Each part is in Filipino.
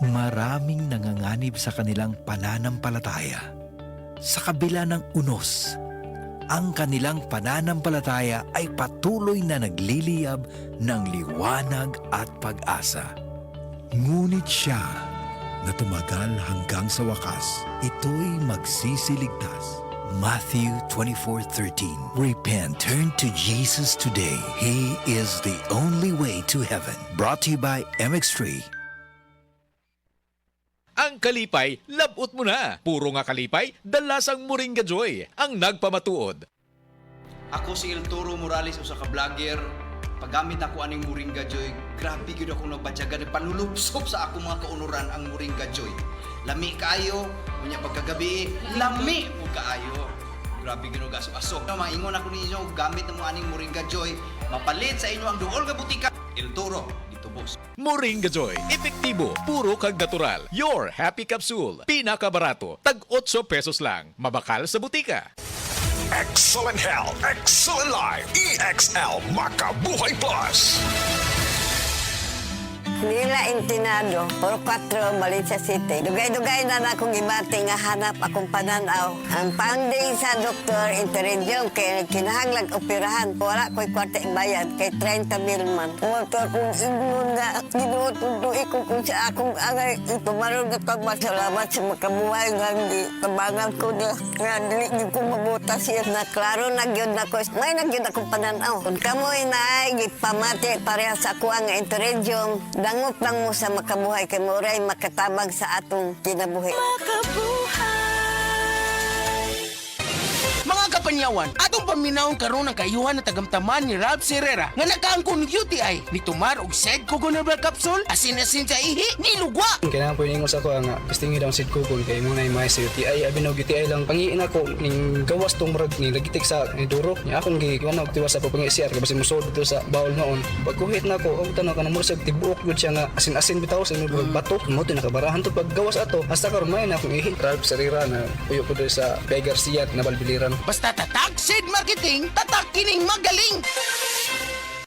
Maraming nanganganib sa kanilang pananampalataya. Sa kabila ng unos, ang kanilang pananampalataya ay patuloy na nagliliyab ng liwanag at pag-asa. Ngunit siya na tumagal hanggang sa wakas, ito'y magsisiligtas. Matthew 24:13. Repent, turn to Jesus today. He is the only way to heaven. Brought to you by MX3. Ang kalipay, labot mo na. Puro nga kalipay, dalasang Moringa Joy, ang nagpamatuod. Ako si El Toro Morales, usa ka vlogger. Paggamit ako aning Moringa Joy, grabe gyud ako nagbatyaga, nagpanulupsop sa akong mga kaunuran ang Moringa Joy. Lami kaayo, unya pagkagabi, lami po kaayo. Grabe gyud aso-aso. Maingon ako ninyo gamit mo aning Moringa Joy, mapalit sa inyo ang duol nga butika. El Toro, dito boss. Moringa Joy, epektibo, puro kag natural. Your Happy Capsule, pinakabarato, tag 8 pesos lang. Mabakal sa butika. Excellent Health, Excellent Life, EXL Makabuhay Plus. Nila Intinado, Puro 4, Valencia City. Dugay-dugay na akong ibati nga hanap akong pananaw. Ang finding sa doktor, interedium, kay kinahanglag operahan. Wala ko'y kwarta ibayad, kay 30,000 man. Motor kong ingon nga, ginututuin ko kung sa akong angay. Itumarong na pagmasalamat sa makabuhay nga, kabangan ko niya. Nga, dili ko mabuta siya na klaro nagyod na ko. May nagyod akong pananaw. Kung kamoy na ay, gipamati pareha sa ako ang interedium, dangot lang mo sa makabuhay kay Muray makatabang sa atong kinabuhi. Mga kapanyawan, atong paminawon karon ang kayuhan na tagamtaman ni Rab Serrera nga nakaangkon UTI ni tumar og sed coconut capsule asin-asin sa ihi ni lugwa. Kailangan po iningos ako nga pistingi daw sid kukul kay muna yung sa UTI abi no UTI lang pangiin ako ning gawas tong murag ni lagitik sa ni duro nya akong giwan og tiwas sa pagpangisiyar kay basi musod dito sa bawol noon pagkuhit na ako og tanaw kanang murag tibuok gud siya nga asin-asin bitaw sa inyong bato mo to nakabarahan to paggawas ato hasta karon may na akong ihi Rab Serrera na puyo ko sa Pay Garcia na Balbiliran. Basta tatak seed marketing, tatak kining magaling.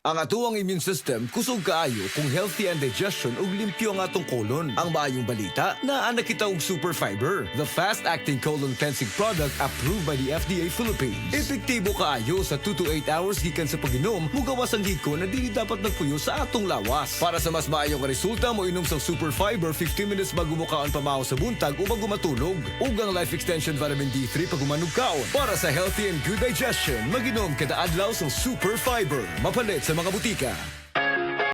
Ang atuang immune system kusog kaayo kung healthy ang digestion ug limpyo ang atong colon. Ang maayong balita, naa na kita og Super Fiber, the fast-acting colon cleansing product approved by the FDA Philippines. Epektibo kaayo sa 2 to 8 hours gikan sa pag-inom, mugawas ang hiko na dili dapat nagpuyo sa atong lawas. Para sa mas maayong resulta, mo inom sa Super Fiber 15 minutes bago mo kaon pamahaw sa buntag o bago matulog. Ug ang Life Extension Vitamin D3 pag umanog kaon. Para sa healthy and good digestion, mag-inom kada adlaw sa Super Fiber. Mapalit sa mga butika.